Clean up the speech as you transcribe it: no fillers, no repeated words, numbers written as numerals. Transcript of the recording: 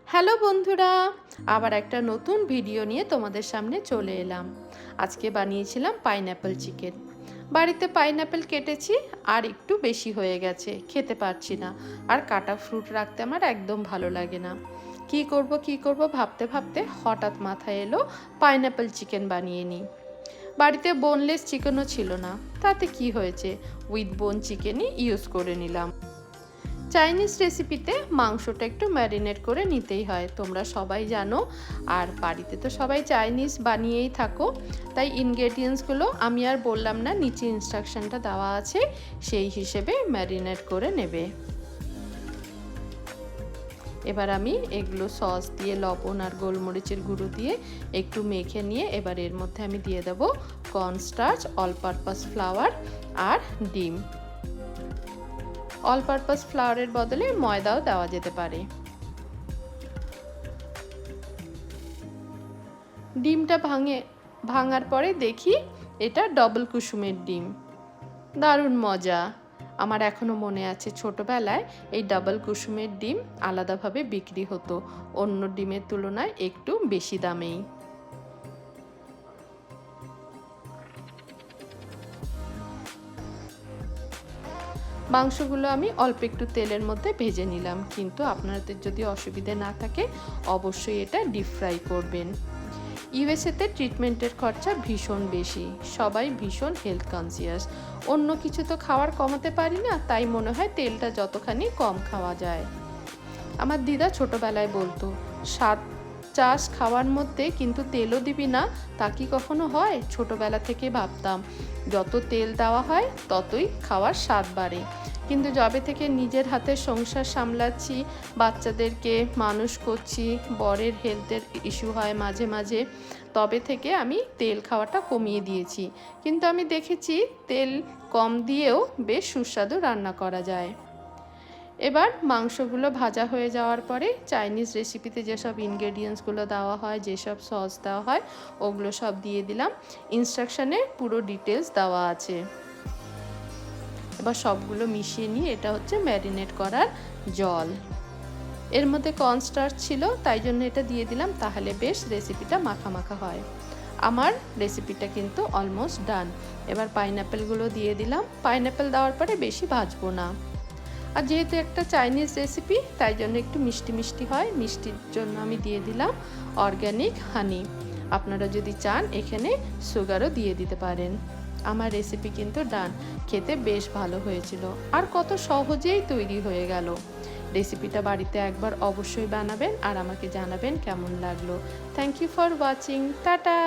Hello বন্ধুরা, আবার একটা নতুন ভিডিও নিয়ে তোমাদের সামনে চলে এলাম। আজকে বানিয়েছিলাম পাইনঅ্যাপেল চিকেন। বাড়িতে পাইনঅ্যাপেল কেটেছি আর একটু বেশি হয়ে গেছে, খেতে পারছি না। আর কাটা ফ্রুট রাখতে আমার একদম ভালো লাগে না। কি করব ভাবতে ভাবতে হঠাৎ মাথায় এলো পাইনঅ্যাপেল চিকেন বানিয়ে নিই। বাড়িতে বোনলেস চিকেনও ছিল না, তাতে কি হয়েছে, উইথ বোন চিকেনই ইউজ করে নিলাম। চাইনিজ রেসিপিতে মাংসটা একটু ম্যারিনেট করে নিতেই হয়, তোমরা সবাই জানো। আর বাড়িতে তো সবাই চাইনিজ বানিয়েই থাকো, তাই ইনগ্রেডিয়েন্টসগুলো আমি আর বললাম না, নিচে ইনস্ট্রাকশনটা দেওয়া আছে, সেই হিসেবে ম্যারিনেট করে নেবে। এবার আমি এগুলো সস দিয়ে, লবণ আর গোলমরিচের গুঁড়ো দিয়ে একটু মেখে নিয়ে এবার এর মধ্যে আমি দিয়ে দেবো কর্নস্টার্চ, অল পারপাস ফ্লাওয়ার আর ডিম। অল পারপাস ফ্লাওয়ারের বদলে ময়দাও দেওয়া যেতে পারে। ডিমটা ভাঙার পরে দেখি এটা ডবল কুসুমের ডিম। দারুণ মজা। আমার এখনো মনে আছে, ছোটবেলায় এই ডাবল কুসুমের ডিম আলাদাভাবে বিক্রি হতো, অন্য ডিমের তুলনায় একটু বেশি দামেই। মাংসগুলো আমি অল্প একটু তেলের মধ্যে ভেজে নিলাম, কিন্তু আপনাদের যদি অসুবিধে না থাকে অবশ্যই এটা ডিপ ফ্রাই করবেন। ইউএসএতে ট্রিটমেন্টের খরচা ভীষণ বেশি, সবাই ভীষণ হেলথ কনসিয়াস। অন্য কিছু তো খাওয়ার কমাতে পারি না, তাই মনে হয় তেলটা যতখানি কম খাওয়া যায়। আমার দিদা ছোটবেলায় বলতো, স্বাদ চাষ খাওয়ার মধ্যে কিন্তু তেলও দিবি না, তা কি কখনো হয়? ছোটবেলা থেকে ভাবতাম যত তেল দেওয়া হয় ততই খাওয়ার স্বাদ বাড়ে, কিন্তু যবে থেকে নিজের হাতে সংসার সামলাচ্ছি, বাচ্চাদেরকে মানুষ করছি, বরের হেলথের ইস্যু হয় মাঝে মাঝে, তবে থেকে আমি তেল খাওয়াটা কমিয়ে দিয়েছি। কিন্তু আমি দেখেছি তেল কম দিয়েও বেশ সুস্বাদু রান্না করা যায়। এবার মাংসগুলো ভাজা হয়ে যাওয়ার পরে চাইনিজ রেসিপিতে যেসব ইনগ্রেডিয়েন্টসগুলো দেওয়া হয়, যেসব সস দেওয়া হয়, ওগুলো সব দিয়ে দিলাম। ইনস্ট্রাকশানে পুরো ডিটেলস দেওয়া আছে। এবার সবগুলো মিশিয়ে নিয়ে, এটা হচ্ছে ম্যারিনেট করার জল। এর মধ্যে কর্নস্টার্চ ছিল, তাই জন্য এটা দিয়ে দিলাম, তাহলে বেশ রেসিপিটা মাখা মাখা হয়। আমার রেসিপিটা কিন্তু অলমোস্ট ডান। এবার পাইনঅ্যাপেলগুলো দিয়ে দিলাম। পাইনঅ্যাপেল দেওয়ার পরে বেশি ভাজবো না, আর যেহেতু একটা চাইনিজ রেসিপি তাই জন্য একটু মিষ্টি মিষ্টি হয়, মিষ্টির জন্য আমি দিয়ে দিলাম অর্গ্যানিক হানি। আপনারা যদি চান এখানে সুগারও দিয়ে দিতে পারেন। আমার রেসিপি কিন্তু ডান, খেতে বেশ ভালো হয়েছিল আর কত সহজেই তৈরি হয়ে গেল। রেসিপিটা বাড়িতে একবার অবশ্যই বানাবেন আর আমাকে জানাবেন কেমন লাগলো। Thank you for watching. Tata.